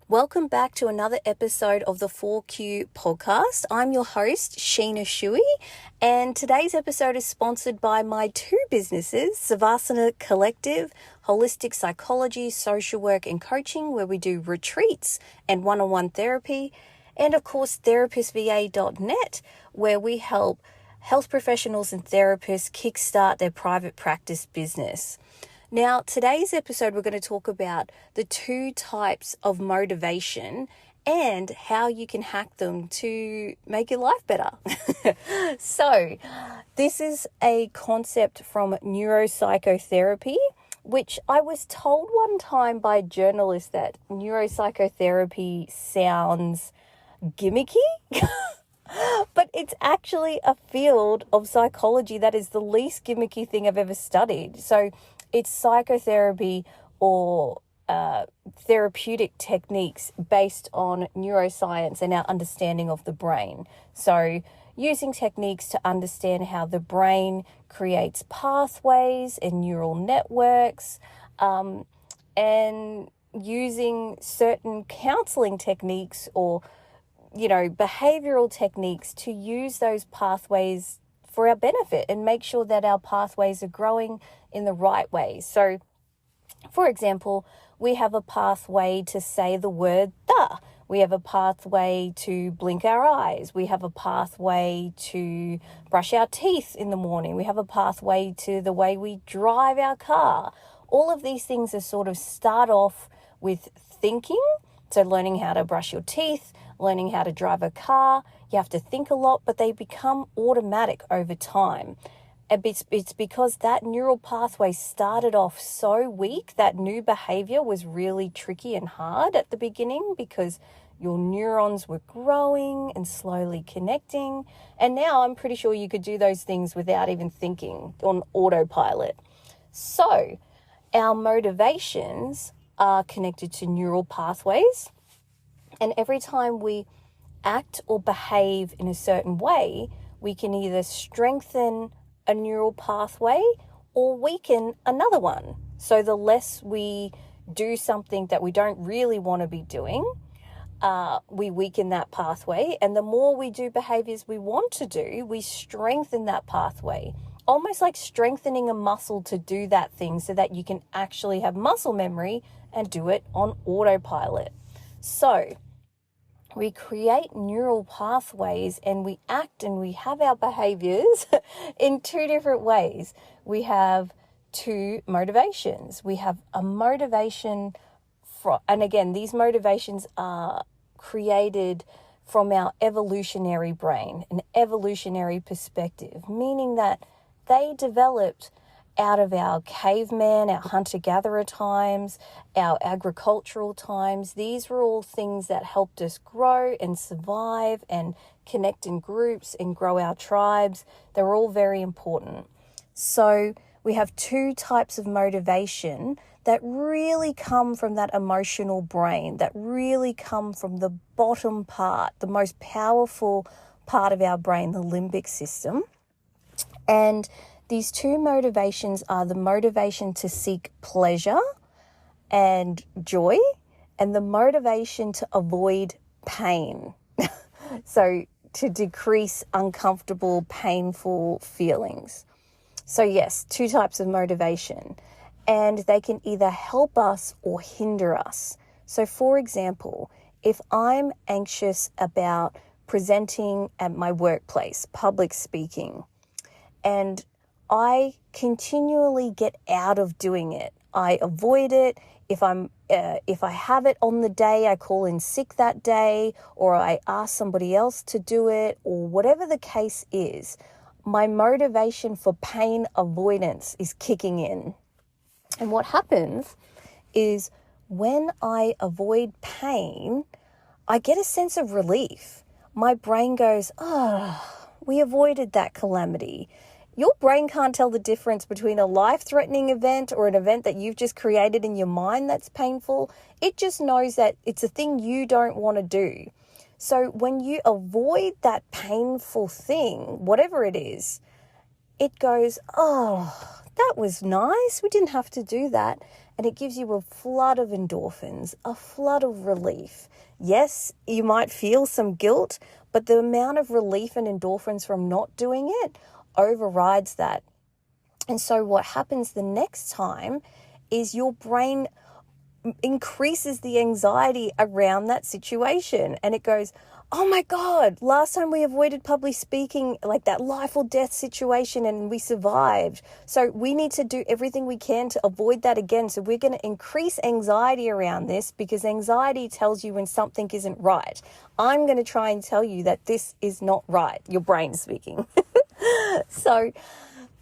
Welcome back to another episode of the 4Q podcast. I'm your host, Sheena Shui, and today's episode is sponsored by my two businesses, Savasana Collective, Holistic Psychology, Social Work and Coaching, where we do retreats and one-on-one therapy, and of course, therapistva.net, where we help health professionals and therapists kickstart their private practice business. Now, today's episode, we're going to talk about the two types of motivation and how you can hack them to make your life better. So, this is a concept from neuropsychotherapy, which I was told one time by a journalist that neuropsychotherapy sounds gimmicky. But it's actually a field of psychology that is the least gimmicky thing I've ever studied. So it's psychotherapy or therapeutic techniques based on neuroscience and our understanding of the brain. So using techniques to understand how the brain creates pathways and neural networks, and using certain counseling techniques or behavioral techniques to use those pathways for our benefit and make sure that our pathways are growing in the right way. So, for example, we have a pathway to say the word the. We have a pathway to blink our eyes. We have a pathway to brush our teeth in the morning. We have a pathway to the way we drive our car. All of these things are sort of start off with thinking. So learning how to brush your teeth, learning how to drive a car, you have to think a lot, but they become automatic over time. It's because that neural pathway started off so weak, that new behavior was really tricky and hard at the beginning because your neurons were growing and slowly connecting. And now I'm pretty sure you could do those things without even thinking on autopilot. So our motivations are connected to neural pathways. And every time we act or behave in a certain way, we can either strengthen a neural pathway or weaken another one. So the less we do something that we don't really want to be doing, we weaken that pathway. And the more we do behaviors we want to do, we strengthen that pathway. Almost like strengthening a muscle to do that thing so that you can actually have muscle memory and do it on autopilot. So we create neural pathways and we act and we have our behaviors in two different ways. We have two motivations. We have a motivation and again, these motivations are created from our evolutionary brain, an evolutionary perspective, meaning that they developed out of our caveman, our hunter-gatherer times, our agricultural times. These were all things that helped us grow and survive and connect in groups and grow our tribes. They're all very important. So we have two types of motivation that really come from that emotional brain, that really come from the bottom part, the most powerful part of our brain, the limbic system. And these two motivations are the motivation to seek pleasure and joy and the motivation to avoid pain. So to decrease uncomfortable, painful feelings. So yes, two types of motivation, and they can either help us or hinder us. So for example, if I'm anxious about presenting at my workplace, public speaking, and I continually get out of doing it. I avoid it. If I have it on the day, I call in sick that day, or I ask somebody else to do it, or whatever the case is, my motivation for pain avoidance is kicking in. And what happens is when I avoid pain, I get a sense of relief. My brain goes, oh, we avoided that calamity. Your brain can't tell the difference between a life-threatening event or an event that you've just created in your mind that's painful. It just knows that it's a thing you don't want to do. So when you avoid that painful thing, whatever it is, it goes, oh, that was nice. We didn't have to do that. And it gives you a flood of endorphins, a flood of relief. Yes, you might feel some guilt, but the amount of relief and endorphins from not doing it overrides that. And so what happens the next time is your brain increases the anxiety around that situation. And it goes, oh my God, last time we avoided public speaking, like that life or death situation, and we survived. So we need to do everything we can to avoid that again. So we're going to increase anxiety around this, because anxiety tells you when something isn't right. I'm going to try and tell you that this is not right. Your brain speaking. So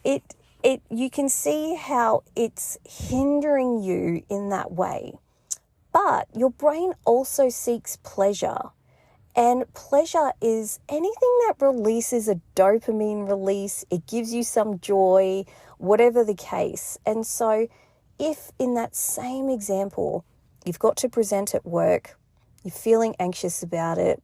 you can see how it's hindering you in that way. But your brain also seeks pleasure. And pleasure is anything that releases a dopamine release. It gives you some joy, whatever the case. And so if in that same example, you've got to present at work, you're feeling anxious about it,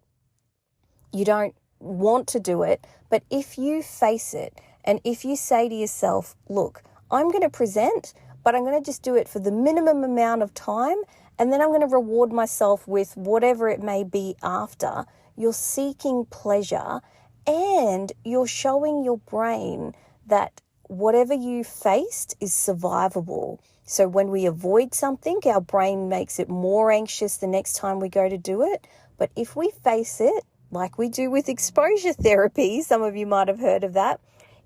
you don't want to do it, but if you face it and if you say to yourself, look, I'm going to present, but I'm going to just do it for the minimum amount of time, and then I'm going to reward myself with whatever it may be after. You're seeking pleasure, and you're showing your brain that whatever you faced is survivable. So when we avoid something, our brain makes it more anxious the next time we go to do it. But if we face it, like we do with exposure therapy, some of you might have heard of that,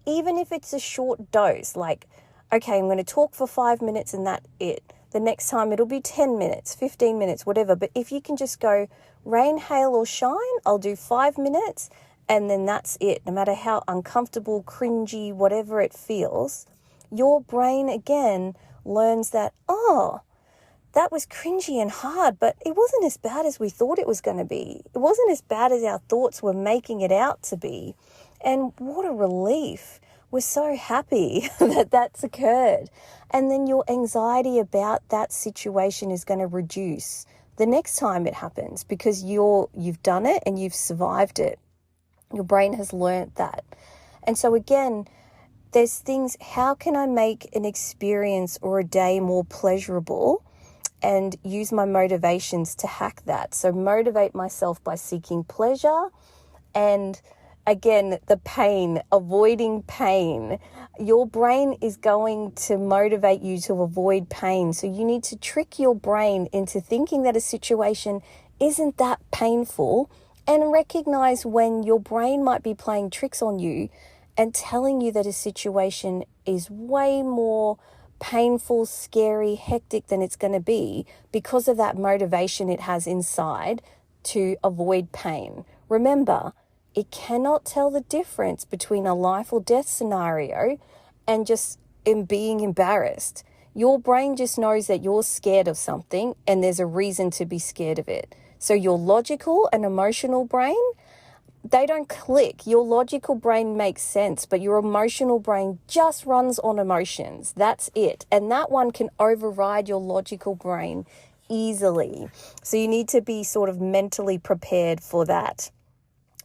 even if it's a short dose, like, okay, I'm going to talk for 5 minutes and that's it. The next time it'll be 10 minutes, 15 minutes, whatever. But if you can just go rain, hail or shine, I'll do 5 minutes and then that's it. No matter how uncomfortable, cringy, whatever it feels, your brain again learns that, oh, that was cringy and hard, but it wasn't as bad as we thought it was going to be. It wasn't as bad as our thoughts were making it out to be. And what a relief. We're so happy that that's occurred. And then your anxiety about that situation is going to reduce the next time it happens, because you've done it and you've survived it. Your brain has learnt that. And so again, there's things, how can I make an experience or a day more pleasurable and use my motivations to hack that? So motivate myself by seeking pleasure, and again, the pain, avoiding pain. Your brain is going to motivate you to avoid pain. So you need to trick your brain into thinking that a situation isn't that painful, and recognize when your brain might be playing tricks on you and telling you that a situation is way more painful, scary, hectic than it's going to be because of that motivation it has inside to avoid pain. Remember, it cannot tell the difference between a life or death scenario and just in being embarrassed. Your brain just knows that you're scared of something and there's a reason to be scared of it. So your logical and emotional brain, they don't click. Your logical brain makes sense, but your emotional brain just runs on emotions. That's it. And that one can override your logical brain easily. So you need to be sort of mentally prepared for that.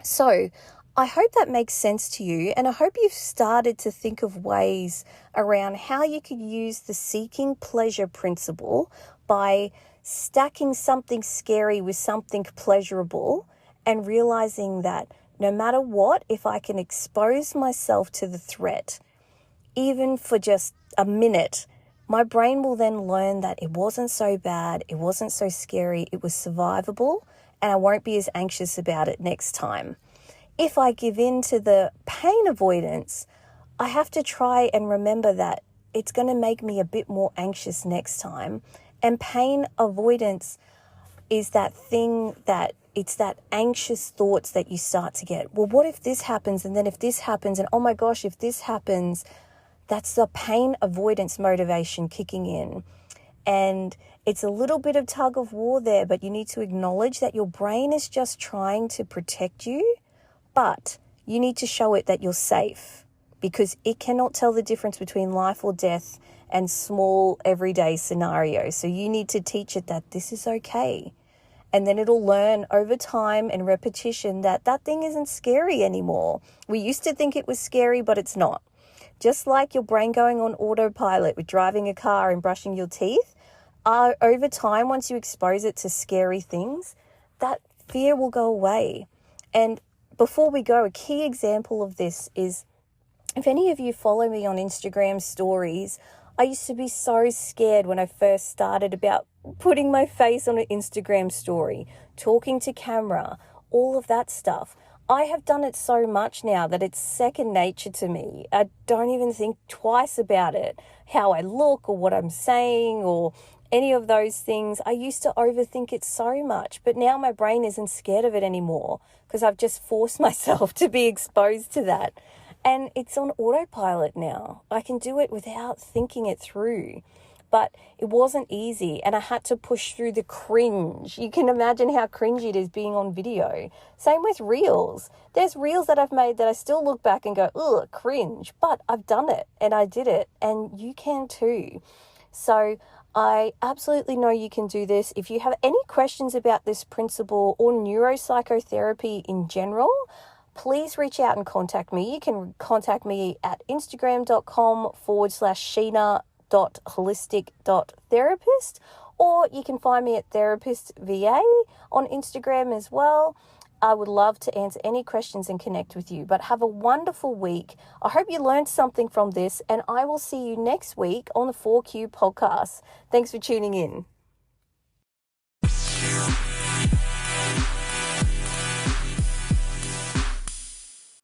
So I hope that makes sense to you, and I hope you've started to think of ways around how you could use the seeking pleasure principle by stacking something scary with something pleasurable, and realizing that no matter what, if I can expose myself to the threat, even for just a minute, my brain will then learn that it wasn't so bad, it wasn't so scary, it was survivable, and I won't be as anxious about it next time. If I give in to the pain avoidance, I have to try and remember that it's going to make me a bit more anxious next time. And pain avoidance is that thing that it's that anxious thoughts that you start to get. Well, what if this happens? And then if this happens, and oh my gosh, if this happens, that's the pain avoidance motivation kicking in. And it's a little bit of tug of war there, but you need to acknowledge that your brain is just trying to protect you, but you need to show it that you're safe, because it cannot tell the difference between life or death and small everyday scenarios. So you need to teach it that this is okay. And then it'll learn over time and repetition that that thing isn't scary anymore. We used to think it was scary, but it's not. Just like your brain going on autopilot with driving a car and brushing your teeth, over time, once you expose it to scary things, that fear will go away. And before we go, a key example of this is, if any of you follow me on Instagram stories, I used to be so scared when I first started about putting my face on an Instagram story, talking to camera, all of that stuff. I have done it so much now that it's second nature to me. I don't even think twice about it, how I look or what I'm saying or any of those things. I used to overthink it so much, but now my brain isn't scared of it anymore because I've just forced myself to be exposed to that. And it's on autopilot now. I can do it without thinking it through. But it wasn't easy, and I had to push through the cringe. You can imagine how cringy it is being on video. Same with reels. There's reels that I've made that I still look back and go, ugh, cringe. But I've done it, and I did it, and you can too. So I absolutely know you can do this. If you have any questions about this principle or neuropsychotherapy in general, please reach out and contact me. You can contact me at instagram.com/sheena.holistic.therapist, or you can find me at Therapist VA on Instagram as well. I would love to answer any questions and connect with you. But have a wonderful week. I hope you learned something from this, and I will see you next week on the 4Q podcast. Thanks for tuning in.